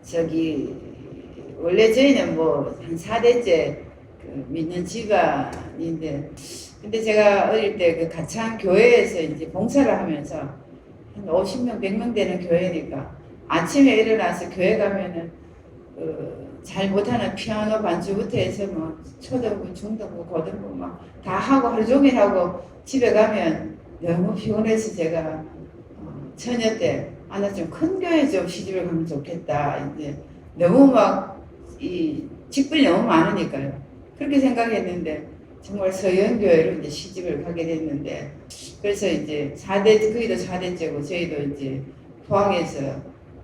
저기 원래 저희는 뭐 한 4대째 그 믿는 집안인데, 근데 제가 어릴 때 그 가창 교회에서 이제 봉사를 하면서 한 50명, 100명 되는 교회니까 아침에 일어나서 교회 가면은 잘 못하는 피아노 반주부터 해서 뭐 초등부, 중등부, 고등부 막 다 하고 하루 종일 하고 집에 가면 너무 피곤해서 제가 처녀 때 나 좀 큰 교회 좀 시집을 가면 좋겠다. 이제 너무 막 이 직분이 너무 많으니까요. 그렇게 생각했는데 정말 서연교회로 이제 시집을 가게 됐는데, 그래서 이제 4대, 거기도 4대째고 저희도 이제 포항에서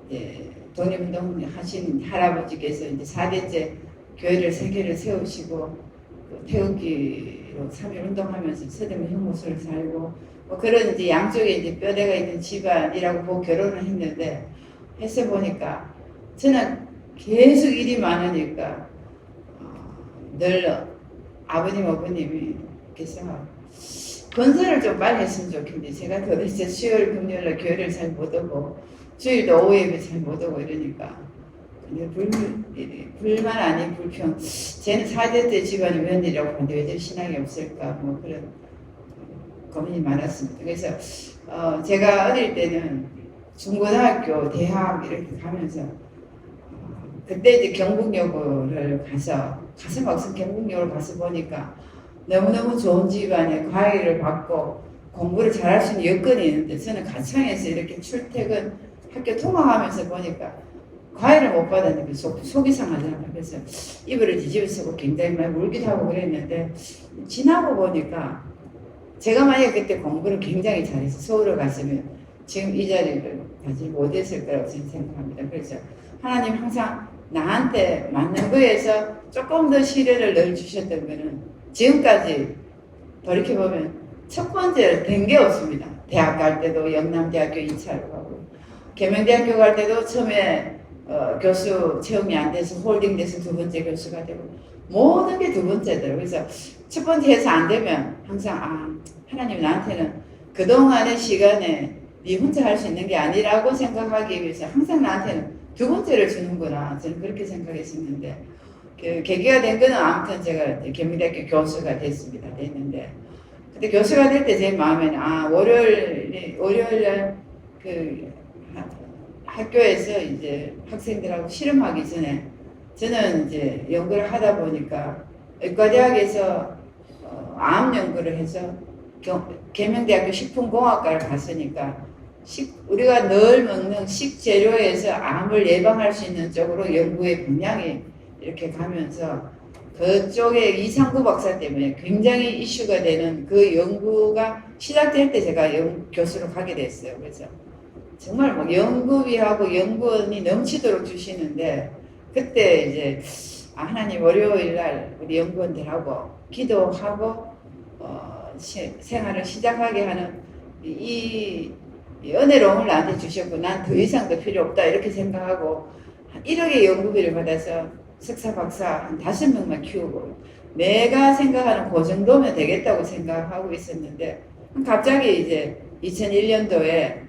이제 독립운동 하신 할아버지께서 이제 4대째 교회를 3개를 세우시고 태극기로 3.1 운동하면서 서대문 형무소를 살고 뭐 그런 이제 양쪽에 이제 뼈대가 있는 집안이라고 보고 결혼을 했는데, 해서 보니까 저는 계속 일이 많으니까 늘 아버님 어머님께서 건설을 좀 빨리 했으면 좋겠는데, 제가 도대체 수요일 금요일날 교회를 잘 못 오고 주일도 오후 예배 잘 못 오고 이러니까 불만 아닌 불평. 쟤는 4대째 집안이 웬일이라고 하는데 왜 저리 신앙이 없을까, 뭐 그런 고민이 많았습니다. 그래서 제가 어릴 때는 중고등학교, 대학 이렇게 가면서 그때 이제 경북여고를 가서 막상 경북여고를 가서 보니까 너무너무 좋은 집안에 과외를 받고 공부를 잘할 수 있는 여건이 있는데, 저는 가창에서 이렇게 출퇴근 학교 통학하면서 보니까 과외를 못 받았는데 속이 상하잖아요. 그래서 이불을 뒤집어 쓰고 굉장히 많이 울기도 하고 그랬는데, 지나고 보니까 제가 만약에 그때 공부를 굉장히 잘해서 서울을 갔으면 지금 이 자리를 가지 못했을 거라고 저는 생각합니다. 그래서 하나님 항상 나한테 맞는 거에서 조금 더 시련을 넣어주셨던 거는 지금까지 돌이켜보면 첫 번째 된 게 없습니다. 대학 갈 때도 영남대학교 2차로 가고, 계명대학교 갈 때도 처음에 교수 채용이 안 돼서 홀딩돼서 2번째 교수가 되고, 모든 게 2번째더라고요. 그래서 첫 번째 해서 안 되면 항상 하나님 나한테는 그동안의 시간에 네 혼자 할 수 있는 게 아니라고 생각하기 위해서 항상 나한테는 2번째를 주는구나, 저는 그렇게 생각했었는데, 그 계기가 된 거는 아무튼 제가 계명대학교 교수가 됐는데, 그때 교수가 될 때 제 마음에는 월요일날 그 학교에서 이제 학생들하고 실험하기 전에 저는 이제 연구를 하다 보니까 의과대학에서 암 연구를 해서 계명대학교 식품공학과를 갔으니까 우리가 늘 먹는 식재료에서 암을 예방할 수 있는 쪽으로 연구의 분야이 이렇게 가면서 그쪽에 이상구 박사 때문에 굉장히 이슈가 되는 그 연구가 시작될 때 제가 교수로 가게 됐어요. 그래서 정말 뭐 연구비하고 연구원이 넘치도록 주시는데, 그때 이제 하나님 월요일날 우리 연구원들하고 기도하고 생활을 시작하게 하는 이 은혜로움을 나한테 주셨고, 난 더 이상도 필요 없다 이렇게 생각하고 1억의 연구비를 받아서 석사 박사 한 5명만 키우고 내가 생각하는 그 정도면 되겠다고 생각하고 있었는데, 갑자기 이제 2001년도에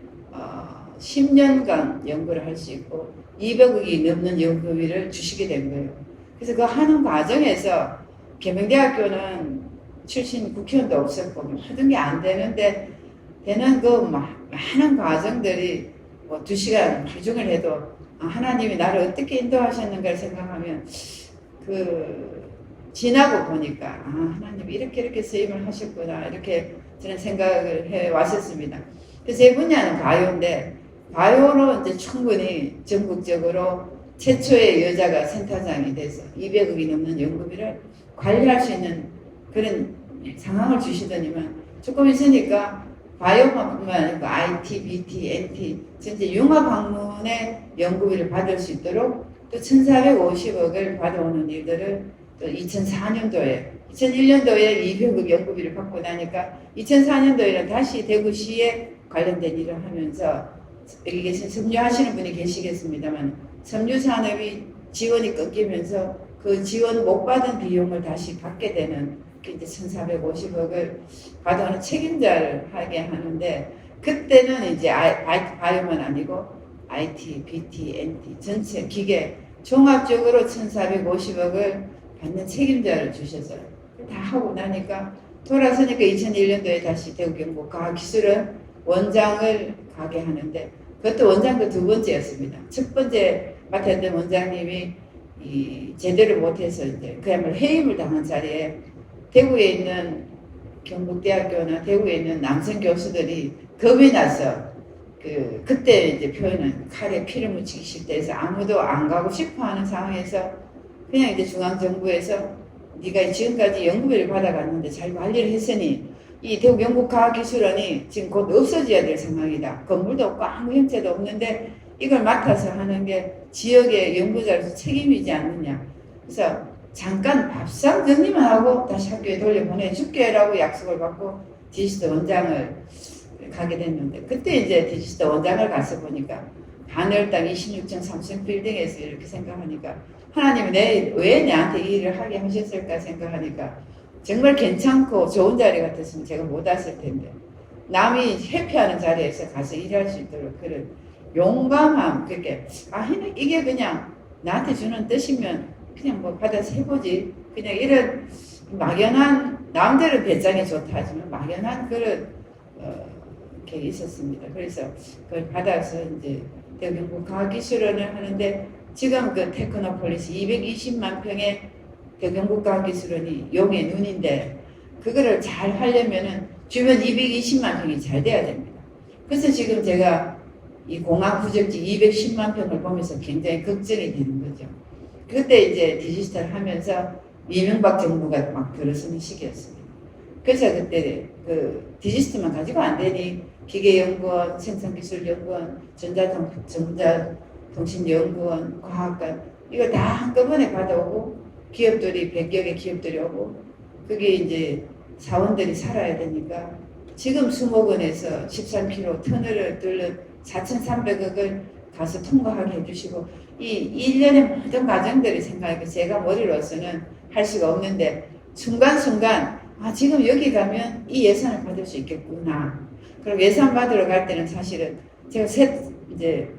10년간 연구를 할 수 있고 200억이 넘는 연구비를 주시게 된 거예요. 그래서 그 하는 과정에서 계명대학교는 출신 국회의원도 없었고 하던 게 안 되는데, 되는 그 많은 과정들이 뭐 2시간 주중을 해도 하나님이 나를 어떻게 인도하셨는가를 생각하면 지나고 보니까 하나님이 이렇게 쓰임을 하셨구나, 이렇게 저는 생각을 해 왔었습니다. 그래서 제 분야는 가요인데, 가요로 이제 충분히 전국적으로 최초의 여자가 센터장이 돼서 200억이 넘는 연구비를 관리할 수 있는 그런 상황을 주시더니만, 조금 있으니까 바이오만뿐만 아니고 IT, BT, NT 전체 융합학문의 연구비를 받을 수 있도록 또 1,450억을 받아오는 일들을 또 2004년도에 2001년도에 200억 연구비를 받고 나니까 2004년도에는 다시 대구시에 관련된 일을 하면서, 여기 계신 섬유하시는 분이 계시겠습니다만 섬유산업이 지원이 끊기면서 그 지원 못 받은 비용을 다시 받게 되는 이제 1,450억을 받아오는 책임자를 하게 하는데, 그때는 이제 바이오만 아니고 IT, BT, NT 전체 기계 종합적으로 1,450억을 받는 책임자를 주셔서 다 하고 나니까 돌아서니까 2001년도에 다시 대구경북과학기술원 원장을 가게 하는데 그것도 원장도 두 번째였습니다. 첫 번째 맡았던 원장님이 제대로 못해서 이제 그야말로 해임을 당한 자리에 대구에 있는 경북대학교나 대구에 있는 남성 교수들이 겁이 나서 그때 이제 표현은 칼에 피를 묻히기 싫다 해서 아무도 안 가고 싶어 하는 상황에서 그냥 이제 중앙정부에서 네가 지금까지 연구비를 받아갔는데 잘 관리를 했으니 이 대구 경북과학기술원이 지금 곧 없어져야 될 상황이다. 건물도 없고 아무 형태도 없는데 이걸 맡아서 하는 게 지역의 연구자로서 책임이지 않느냐. 그래서 잠깐 밥상 정리만 하고 다시 학교에 돌려보내줄게라고 약속을 받고 디지털 원장을 가게 됐는데 그때 이제 디지털 원장을 가서 보니까 하늘땅 26층 삼성 빌딩에서 이렇게 생각하니까 하나님이 왜 내한테 이 일을 하게 하셨을까 생각하니까 정말 괜찮고 좋은 자리 같았으면 제가 못 왔을 텐데 남이 회피하는 자리에서 가서 일할 수 있도록 그런 용감함 그렇게 이게 그냥 나한테 주는 뜻이면 그냥 뭐 받아서 해보지 그냥 이런 막연한 남들은 배짱이 좋다 하지만 막연한 그런 이렇게 있었습니다. 그래서 그걸 받아서 이제 대구경북과학기술원을 하는데 지금 그 테크노폴리스 220만 평의 대구경북과학기술원이 용의 눈인데 그거를 잘 하려면은 주변 220만 평이 잘 돼야 됩니다. 그래서 지금 제가 이 공항 부적지 210만 평을 보면서 굉장히 걱정이 되는 거죠. 그때 이제 디지털 하면서 이명박 정부가 막 들어서는 시기였습니다. 그래서 그때 그 디지털만 가지고 안 되니 기계연구원, 생산기술연구원, 전자통신연구원, 과학관 이걸 다 한꺼번에 받아오고 기업들이 100여 개 기업들이 오고 그게 이제 사원들이 살아야 되니까 지금 수목원에서 13km 터널을 뚫는 4,300억을 가서 통과하게 해주시고 이 1년의 모든 과정들이 생각하니까 제가 머리로서는 할 수가 없는데 순간순간 지금 여기 가면 이 예산을 받을 수 있겠구나. 그리고 예산 받으러 갈 때는 사실은 제가 이제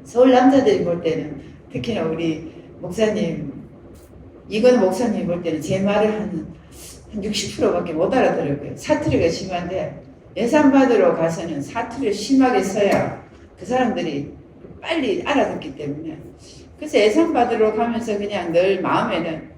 서울 남자들이 볼 때는 특히나 우리 목사님 이건 목사님 볼 때는 제 말을 한 60%밖에 못 알아들어요. 사투리가 심한데 예산 받으러 가서는 사투리를 심하게 써야 그 사람들이 빨리 알아듣기 때문에 그래서 예산 받으러 가면서 그냥 늘 마음에는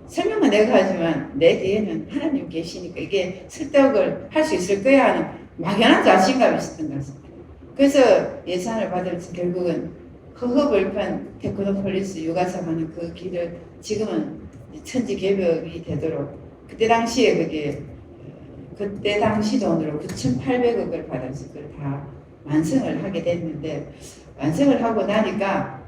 설명은 내가 하지만 내 뒤에는 하나님 계시니까 이게 설득을 할 수 있을 거야 하는 막연한 자신감이 있었던 것 같습니다. 그래서 예산을 받으면서 결국은 허허벌판 테크노폴리스 유가사 가는 그 길을 지금은 천지개벽이 되도록 그때 당시에 그때 당시 돈으로 9,800억을 받아서 그걸 다 완성을 하게 됐는데 완성을 하고 나니까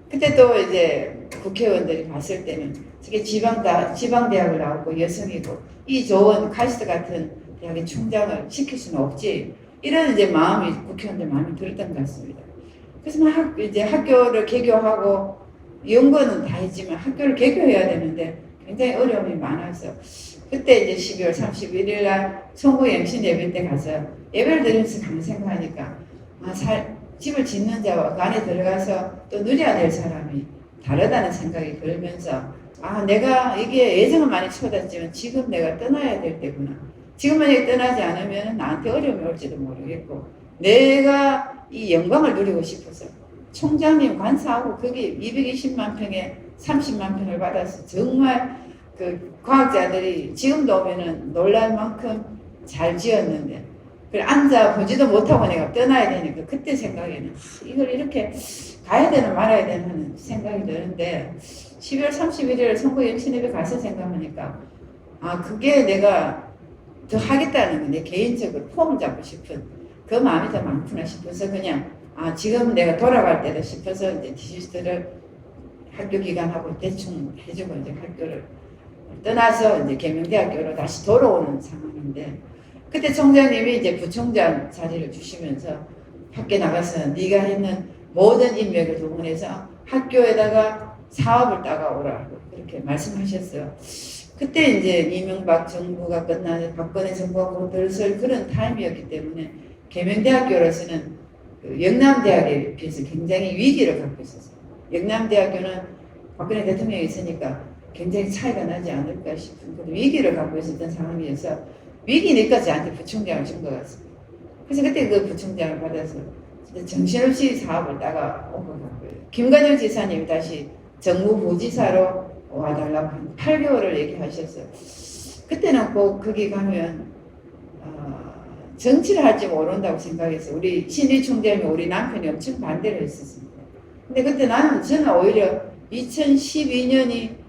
그때 또 이제 국회의원들이 봤을 때는 저게 지방대학을 나오고 여성이고 이 좋은 카이스트 같은 대학의 총장을 시킬 수는 없지 이런 이제 마음이 국회의원들 마음이 들었던 것 같습니다. 그래서 막 이제 학교를 개교하고 연구는 다 했지만 학교를 개교해야 되는데 굉장히 어려움이 많아서 그때 이제 12월 31일 날 송구 영신 예배 때 가서 예배를 드리면서 가만 생각하니까 집을 짓는 자와 그 안에 들어가서 또 누려야 될 사람이 다르다는 생각이 들면서 내가 이게 예정은 많이 치닫지만 지금 내가 떠나야 될 때구나. 지금 만약에 떠나지 않으면 나한테 어려움이 올지도 모르겠고 내가 이 영광을 누리고 싶어서 총장님 관사하고 거기 220만 평에 30만 평을 받아서 정말 그 과학자들이 지금도 오면은 놀랄 만큼 잘 지었는데 그걸 앉아보지도 못하고 내가 떠나야 되니까 그때 생각에는 이걸 이렇게 가야 되나 말아야 되나 하는 생각이 드는데 12월 31일 선거 영신예배 가서 생각하니까 그게 내가 더 하겠다는 건 내 개인적으로 폼을 잡고 싶은 그 마음이 더 많구나 싶어서 그냥 지금 내가 돌아갈 때다 싶어서 이제 디지털을 학교 기간하고 대충 해주고 이제 학교를 떠나서 이제 계명대학교로 다시 돌아오는 상황인데 그때 총장님이 이제 부총장 자리를 주시면서 밖에 나가서 네가 했는 모든 인맥을 동원해서 학교에다가 사업을 따가오라고 그렇게 말씀하셨어요. 그때 이제 이명박 정부가 끝나는 박근혜 정부가 곧 들어설 그런 타임이었기 때문에 계명대학교로서는 그 영남대학에 비해서 굉장히 위기를 갖고 있었어요. 영남대학교는 박근혜 대통령이 있으니까 굉장히 차이가 나지 않을까 싶은 그런 위기를 갖고 있었던 상황이어서 위기니까 저한테 부총장을 준 것 같습니다. 그래서 그때 그 부총장을 받아서 정신없이 사업을 따라온 것 같고요. 김관영 지사님이 다시 정무부지사로 와달라고 한 8개월을 얘기하셨어요. 그때는 꼭 거기 가면 정치를 할지 모른다고 생각해서 우리 신리 총장이 우리 남편이 엄청 반대를 했었습니다. 근데 그때 저는 오히려 2012년이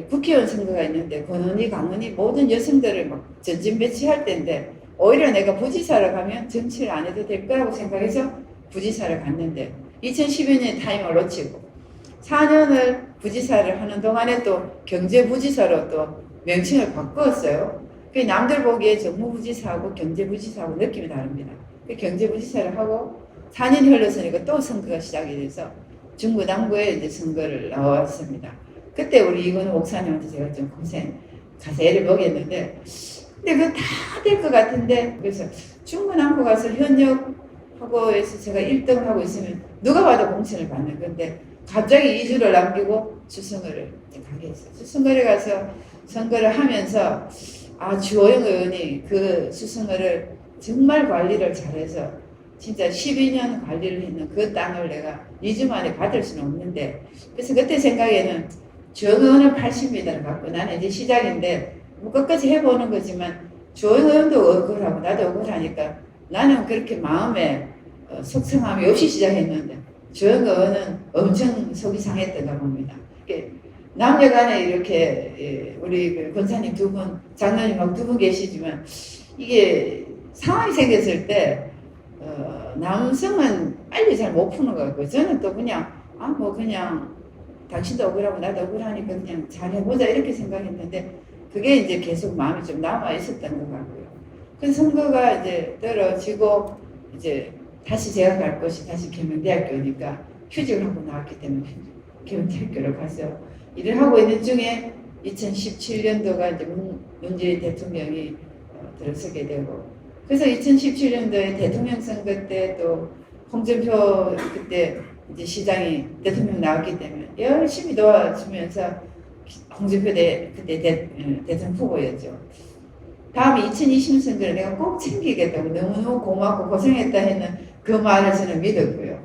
국회의원 선거가 있는데 권은희, 강은희 모든 여성들을 막 전진 배치할 때인데 오히려 내가 부지사를 가면 정치를 안 해도 될 거라고 생각해서 부지사를 갔는데 2012년에 타임을 놓치고 4년을 부지사를 하는 동안에 또 경제부지사로 또 명칭을 바꾸었어요. 남들 보기에 정무부지사하고 경제부지사하고 느낌이 다릅니다. 경제부지사를 하고 4년이 흘렀으니까 또 선거가 시작이 돼서 중구당구에 이제 선거를 나왔습니다. 그때 우리 이건우 목사님한테 제가 좀 고생 가서 애를 먹였는데 근데 그거 다 될 것 같은데 그래서 중구당구 가서 현역하고 해서 제가 1등을 하고 있으면 누가 봐도 공천을 받는 건데 갑자기 2주를 남기고 수성을을 가게 했어요. 수성을에 가서 선거를 하면서 주호영 의원이 그 수성을을 정말 관리를 잘해서 진짜 12년 관리를 했는 그 땅을 내가 2주 만에 받을 수는 없는데 그래서 그때 생각에는 주호영 의원은 80m를 갖고 나는 이제 시작인데 뭐 끝까지 해보는 거지만 주호영 의원도 억울하고 나도 억울하니까 나는 그렇게 마음에 속상함이 없이 시작했는데 주호영 의원은 엄청 속이 상했던가 봅니다. 남녀간에 이렇게 우리 그 권사님 두 분, 장로님 막 두 분 계시지만 이게 상황이 생겼을 때 남성은 빨리 잘 못 푸는 것 같고 저는 또 그냥 뭐 그냥 당신도 억울하고 나도 억울하니까 그냥 잘 해보자 이렇게 생각했는데 그게 이제 계속 마음이 좀 남아 있었던 것 같고요. 그래서 선거가 이제 떨어지고 이제 다시 제가 갈 곳이 다시 계명대학교니까 휴직을 하고 나왔기 때문에 계명대학교를 가서 일을 하고 있는 중에 2017년도가 이제 문재인 대통령이 들어서게 되고 그래서 2017년도에 대통령 선거 때 또 홍준표 그때 이제 시장이 대통령 나왔기 때문에 열심히 도와주면서 홍준표 그때 대통령 후보였죠. 다음에 2020 선거를 내가 꼭 챙기겠다고 너무너무 고맙고 고생했다 했는 그 말을 저는 믿었고요.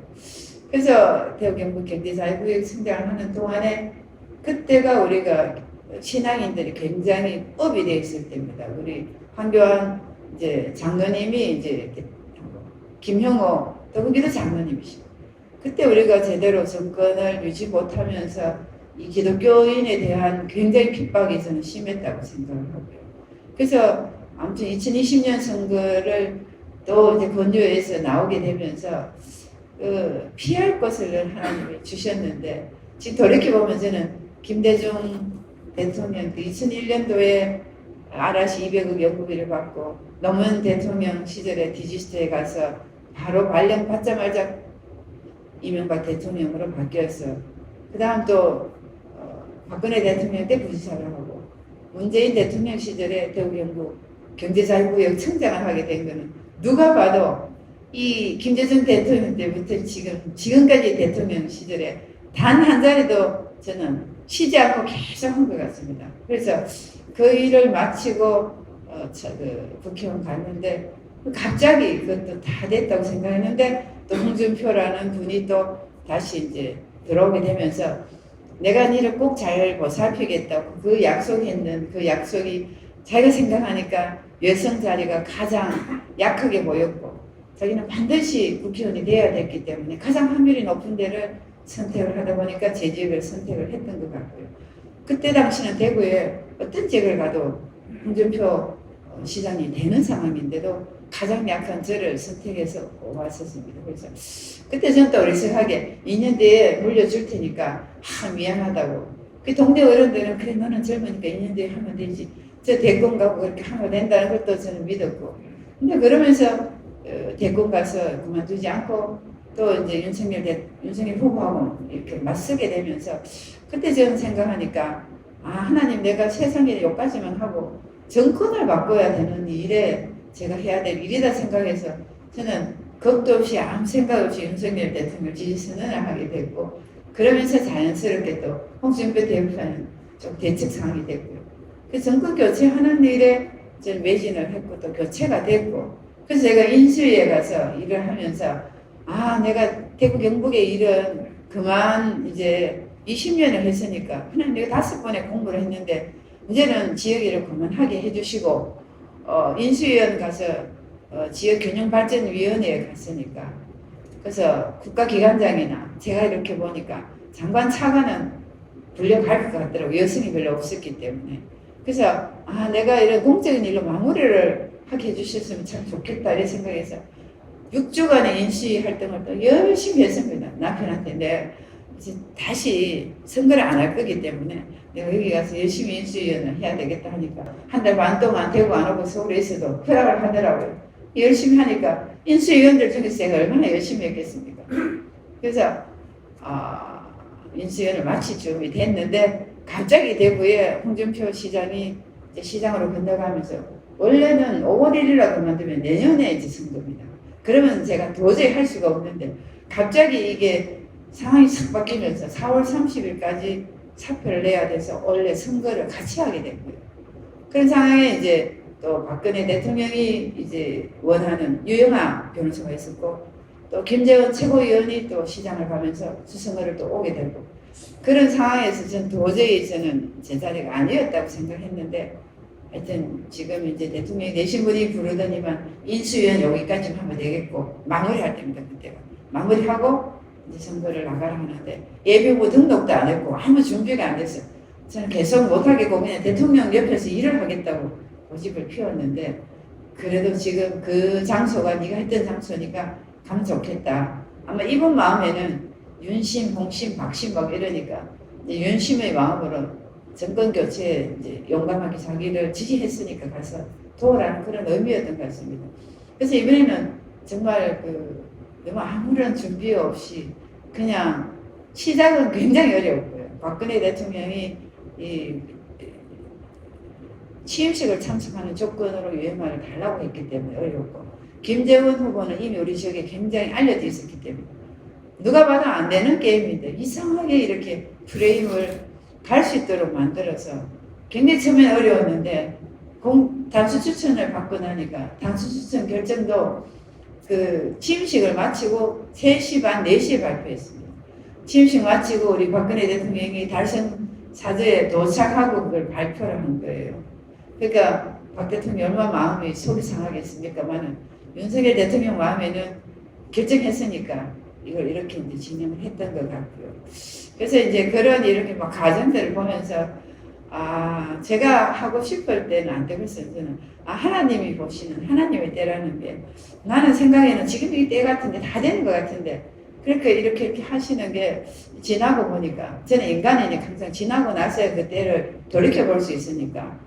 그래서 대구경북경제자유구역 성장을 하는 동안에 그때가 우리가 신앙인들이 굉장히 업이 되어 있을 때입니다. 우리 황교안 이제 장로님이 이제 김형호 또 거기도 장로님이시고 그때 우리가 제대로 정권을 유지 못하면서 이 기독교인에 대한 굉장히 핍박이 저는 심했다고 생각을 하고요. 그래서 아무튼 2020년 선거를 또 이제 권유해서 나오게 되면서 피할 것을 하나님이 주셨는데 지금 돌이켜보면 저는 김대중 대통령 그 2001년도에 아라시 200억 연구비를 받고 노무현 대통령 시절에 디지스트에 가서 바로 발령 받자마자 이명박 대통령으로 바뀌었어. 그 다음 또 박근혜 대통령 때 부지사를 하고 문재인 대통령 시절에 대구경북 경제자유구역 청장을 하게 된 거는 누가 봐도 이 김대중 대통령 때부터 지금까지 대통령 시절에 단 한 자리도 저는 쉬지 않고 계속 한 것 같습니다. 그래서 그 일을 마치고 국회의원 갔는데 갑자기 그것도 다 됐다고 생각했는데 또 홍준표라는 분이 또 다시 이제 들어오게 되면서 내가 니를 꼭 잘 보살피겠다고 그 약속했는 그 약속이 자기가 생각하니까 여성 자리가 가장 약하게 보였고 자기는 반드시 국회의원이 돼야 됐기 때문에 가장 확률이 높은 데를 선택을 하다 보니까 제 지역을 선택을 했던 것 같고요. 그때 당시는 대구에 어떤 지역을 가도 홍준표 시장이 되는 상황인데도 가장 약한 저를 선택해서 왔었습니다. 그래서 그때 저는 또 어리석하게 2년 뒤에 물려줄 테니까 미안하다고 그 동네 어른들은 그래 너는 젊으니까 2년 뒤에 하면 되지 저 대권 가고 그렇게 하면 된다는 것도 저는 믿었고 근데 그러면서 대권 가서 그만두지 않고 또 이제 윤석열 후보하고 이렇게 맞서게 되면서 그때 저는 생각하니까 하나님 내가 세상에 여기까지만 하고 정권을 바꿔야 되는 일에 제가 해야 될 일이다 생각해서 저는 겁도 없이 아무 생각 없이 윤석열 대통령 지지 선언을 하게 됐고, 그러면서 자연스럽게 또 홍준표 대표는 좀 대책 상황이 됐고요. 그 정권 교체하는 일에 저는 매진을 했고 또 교체가 됐고, 그래서 제가 인수위에 가서 일을 하면서 내가 대구 경북의 일은 그만 이제 20년을 했으니까 그냥 내가 5번의 공부를 했는데 이제는 지역 일을 그만하게 해주시고, 인수위원 가서 지역균형발전위원회에 갔으니까, 그래서 국가기관장이나 제가 이렇게 보니까 장관 차관은 불려갈 것 같더라고요. 여성이 별로 없었기 때문에. 그래서 내가 이런 공적인 일로 마무리를 하게 해주셨으면 참 좋겠다 이런 생각해서 6주간의 인수위 활동을 또 열심히 했습니다. 남편한테 내가 이제 다시 선거를 안 할 거기 때문에 내가 여기 가서 열심히 인수위원을 해야 되겠다 하니까 한 달 반 동안 대구 안 오고 서울에 있어도 허락을 하더라고요. 열심히 하니까 인수위원들 중에서 제가 얼마나 열심히 했겠습니까? 그래서 인수위원을 마칠 준비 됐는데 갑자기 대구에 홍준표 시장이 이제 시장으로 건너가면서 원래는 5월 1일날 그만두면 내년에 이제 선거입니다. 그러면 제가 도저히 할 수가 없는데 갑자기 이게 상황이 싹 바뀌면서 4월 30일까지 사표를 내야 돼서 원래 선거를 같이 하게 됐고요. 그런 상황에 이제 또 박근혜 대통령이 이제 원하는 유영아 변호사가 있었고 또 김재원 최고위원이 또 시장을 가면서 수선거를 또 오게 되고 그런 상황에서 전 도저히 저는 제 자리가 아니었다고 생각했는데 하여튼 지금 이제 대통령이 내신 분이 부르더니만 인수위원 여기까지만 하면 되겠고 마무리할 때입니다. 그때가 마무리하고 이제 선거를 나가라 하는데 예비후보 등록도 안 했고 아무 준비가 안 됐어요. 저는 계속 못하겠고 그냥 대통령 옆에서 일을 하겠다고 고집을 피웠는데 그래도 지금 그 장소가 네가 했던 장소니까 가면 좋겠다. 아마 이분 마음에는 윤심, 홍심, 박심 막 이러니까 이제 윤심의 마음으로 정권 교체에 이제 용감하게 자기를 지지했으니까 가서 도우라는 그런 의미였던 것 같습니다. 그래서 이번에는 정말 너무 아무런 준비 없이 그냥 시작은 굉장히 어려웠고요. 박근혜 대통령이 이 취임식을 참석하는 조건으로 유행말을 달라고 했기 때문에 어려웠고 김재원 후보는 이미 우리 지역에 굉장히 알려져 있었기 때문에 누가 봐도 안 되는 게임인데 이상하게 이렇게 프레임을 갈 수 있도록 만들어서 굉장히 처음에 어려웠는데 단수 추천을 받고 나니까 단수 추천 결정도 그 취임식을 마치고 3시 반, 4시에 발표했습니다. 취임식 마치고 우리 박근혜 대통령이 달성 사저에 도착하고 그걸 발표를 한 거예요. 그러니까 박 대통령이 얼마나 마음이 속이 상하겠습니까만은 윤석열 대통령 마음에는 결정했으니까 이걸 이렇게 이제 진행을 했던 것 같고요. 그래서 이제 그런 이렇게 막 과정들을 보면서 제가 하고 싶을 때는 안 되겠어요. 저는 하나님이 보시는 하나님의 때라는 게 나는 생각에는 지금 이 때 같은데 다 되는 것 같은데 그렇게 이렇게 하시는 게 지나고 보니까 저는 인간이니까 항상 지나고 나서야 그 때를 돌이켜 볼 수 있으니까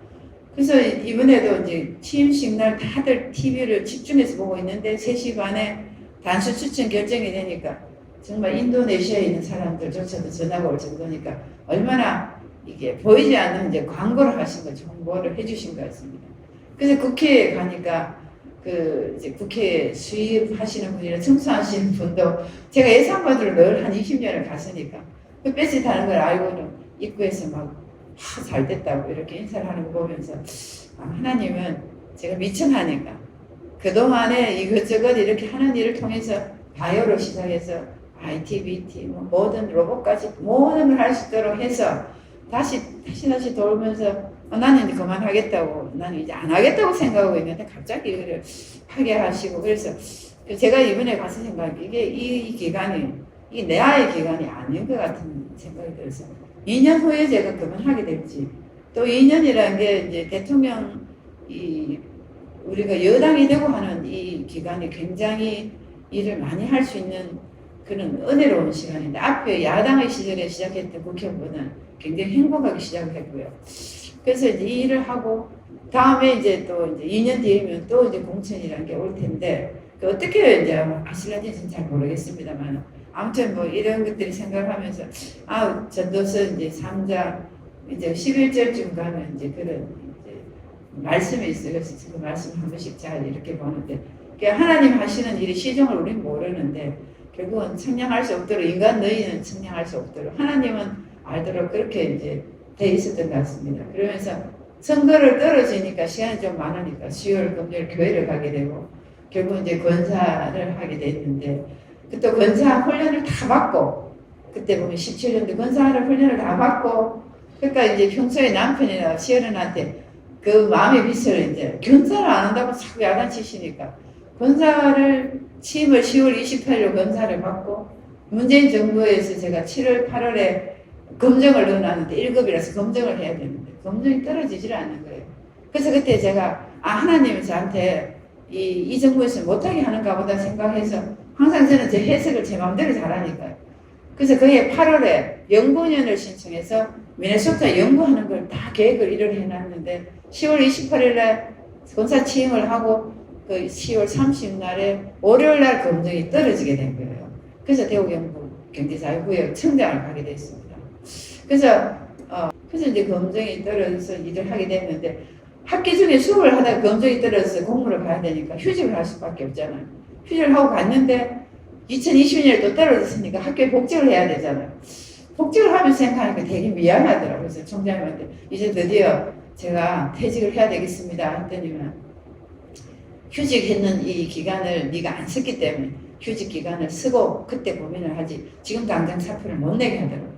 그래서 이번에도 이제 취임식 날 다들 TV를 집중해서 보고 있는데 3시 반에 단수 추천 결정이 되니까 정말 인도네시아에 있는 사람들조차도 전화가 올 정도니까 얼마나 이게 보이지 않는 이제 광고를 하신 거죠. 홍보를 해주신 것 같습니다. 그래서 국회에 가니까 이제 국회에 수입하시는 분이나 청소하시는 분도 제가 예산받으러 늘 한 20년을 갔으니까 그 배지 타는 걸 알고는 입구에서 막 잘 됐다고 이렇게 인사를 하는 거 보면서 하나님은 제가 미천하니까 그동안에 이것저것 이렇게 하는 일을 통해서 바이오로 시작해서 IT, BT, 모든 로봇까지 모든 걸 할 수 있도록 해서 다시 돌면서 나는 이제 그만하겠다고 나는 이제 안 하겠다고 생각하고 있는데 갑자기 이걸 하게 하시고 그래서 제가 이번에 가서 생각하기 이 기간이 이게 내 아이의 기간이 아닌 것 같은 생각이 들어서 2년 후에 제가 그만하게 될지 또 2년이라는 게 이제 대통령 우리가 여당이 되고 하는 이 기간이 굉장히 일을 많이 할 수 있는 그런 은혜로운 시간인데 앞에 야당의 시절에 시작했던 국회보다는 굉장히 행복하게 시작을 했고요. 그래서 이제 이 일을 하고 다음에 이제 또 이제 2년 뒤이면 또 이제 공천이라는 게 올 텐데 어떻게 이제 하실런지는 잘 모르겠습니다만 아무튼 뭐 이런 것들이 생각을 하면서 전도서 이제 3장 이제 11절쯤 가면 이제 그런 이제 말씀이 있어요. 그래서 그 말씀 한 번씩 잘 이렇게 보는데 그러니까 하나님 하시는 일이 시종을 우리는 모르는데 결국은 측량할 수 없도록 인간 너희는 측량할 수 없도록 하나님은 알도록 그렇게 이제 돼 있었던 것 같습니다. 그러면서 선거를 떨어지니까 시간이 좀 많으니까 수요일 금요일 교회를 가게 되고 결국 이제 권사를 하게 됐는데 또 권사 훈련을 다 받고 그때 보면 17년도 권사를 훈련을 다 받고 그러니까 이제 평소에 남편이나 시어른한테 그 마음의 빚을 이제 권사를 안 한다고 자꾸 야단치시니까 권사를 취임을 10월 28일로 권사를 받고 문재인 정부에서 제가 7월 8월에 검정을 넣어놨는데 1급이라서 검정을 해야 되는데 검정이 떨어지질 않는 거예요. 그래서 그때 제가 하나님이 저한테 이 정부에서 못하게 하는가 보다 생각해서 항상 저는 제 해석을 제 마음대로 잘하니까요. 그래서 그해 8월에 연구원을 신청해서 미네소타 연구하는 걸 다 계획을 1월 해놨는데 10월 28일에 권사 취임을 하고 그 10월 30일날에 월요일날 검정이 떨어지게 된 거예요. 그래서 대구경북 경제자유구역 청장을 가게 됐습니다. 그래서 이제 검정이 떨어져서 일을 하게 됐는데 학기 중에 수업을 하다가 검정이 떨어져서 공부를 가야 되니까 휴직을 할 수밖에 없잖아요. 휴직을 하고 갔는데 2020년에 또 떨어졌으니까 학교에 복직을 해야 되잖아요. 복직을 하면서 생각하니까 되게 미안하더라고요. 그래서 총장님한테 이제 드디어 제가 퇴직을 해야 되겠습니다 했더니만 휴직했는 이 기간을 네가 안 썼기 때문에 휴직 기간을 쓰고 그때 고민을 하지 지금 당장 사표를 못 내게 하더라고요.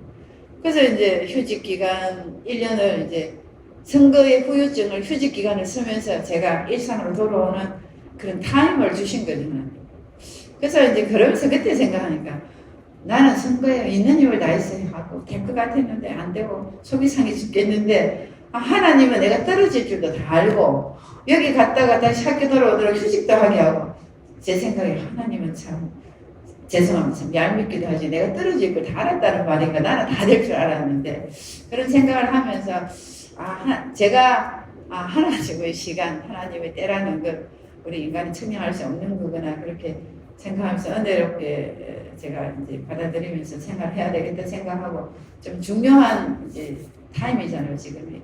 그래서 이제 휴직 기간 1년을 이제 선거의 후유증을 휴직 기간을 쓰면서 제가 일상으로 돌아오는 그런 타임을 주신 거잖아요. 그래서 이제 그러면서 그때 생각하니까 나는 선거에 있는 힘을 다했어야 하고 될 것 같았는데 안 되고 속이 상해 죽겠는데 하나님은 내가 떨어질 줄도 다 알고 여기 갔다가 다시 학교 돌아오도록 휴직도 하게 하고 제 생각에 하나님은 참 죄송합니다. 참 얄밉기도 하지 내가 떨어질 걸 다 알았다는 말인가 나는 다 될 줄 알았는데 그런 생각을 하면서 제가 하나님의 시간 하나님의 때라는 것 우리 인간이 측량할 수 없는 거구나 그렇게 생각하면서 은혜롭게 제가 이제 받아들이면서 생활해야 되겠다 생각하고 좀 중요한 이제 타임이잖아요 지금이.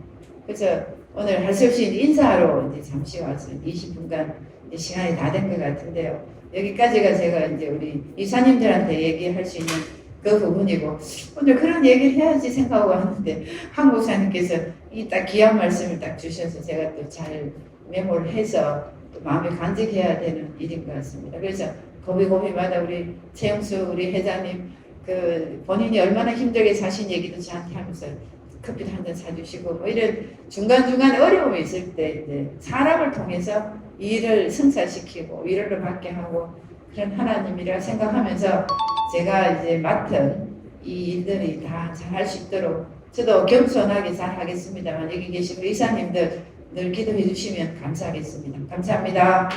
그래서 오늘 할 수 없이 인사하러 이제 잠시 와서 20분간 이제 시간이 다 된 것 같은데요. 여기까지가 제가 이제 우리 이사님들한테 얘기할 수 있는 그 부분이고 오늘 그런 얘기를 해야지 생각하고 왔는데 한 목사님께서 이 딱 귀한 말씀을 딱 주셔서 제가 또 잘 메모를 해서 또 마음에 간직해야 되는 일인 것 같습니다. 그래서 고비고비마다 우리 최영수 우리 회장님 그 본인이 얼마나 힘들게 사신 얘기도 저한테 하면서 커피도 한 잔 사주시고 뭐 이런 중간중간에 어려움이 있을 때 이제 사람을 통해서 일을 성사시키고 위로를 받게 하고 그런 하나님이라 생각하면서 제가 이제 맡은 이 일들이 다 잘할 수 있도록 저도 겸손하게 잘 하겠습니다만 여기 계신 의사님들 늘 기도해 주시면 감사하겠습니다. 감사합니다.